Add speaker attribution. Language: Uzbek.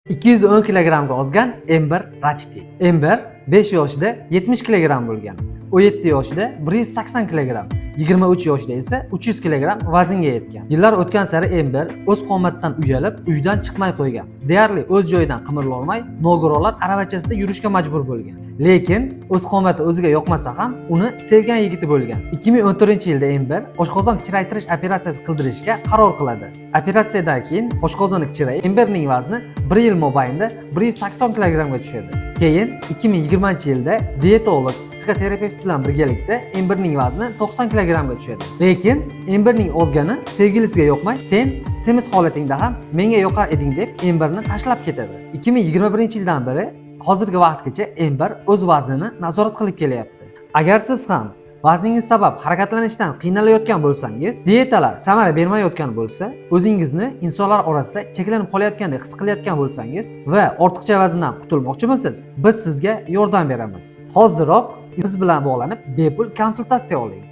Speaker 1: 210 kilogramga ozgan Ember Rachti. Ember 5 yoshida 70 kilogramm bo'lgan. 17 yoshida 180 kilogramm, 23 yoshida esa 300 kilogramm vaznga yetgan. Yillar o'tgan sari Ember o'z qomatidan uyalib, uydan chiqmay qo'ygan. Deyarli o'z joyidan qimirlolmay, nogironlar aravachasida yurishga majbur bo'lgan. Lekin o'z qomati o'ziga yoqmasa ham, uni sevgan yigiti bo'lgan. 2014-yilda Ember oshqozon kichraytirish operatsiyasi qildirishga qaror qiladi. Operatsiyadan keyin oshqozoni kichrayib, Emberning vazni 1 yil mobaynida 180 kilogrammga tushadi. Keyin 2020-yilda dietolog, psixoterapevt bilan birgalikda Emberning vazni 90 kilogrammga tushadi. Lekin Emberning ozgani sevgilisiga yoqmay, sen semiz holatingda ham menga yoqar eding deb Emberni tashlab ketadi. 2021-yildan beri hozirgi vaqtgacha Ember o'z vaznini nazorat qilib kelyapti. Agar siz ham vazningiz sabab harakatlanishdan qiynalayotgan bo'lsangiz, dietalar samara bermayotgan bo'lsa, o'zingizni insonlar orasida cheklanib qolayotgandek his qilayotgan bo'lsangiz va ortiqcha vazndan qutulmoqchimisiz, biz sizga yordam beramiz. Hoziroq biz bilan bog'lanib, bepul konsultatsiya oling.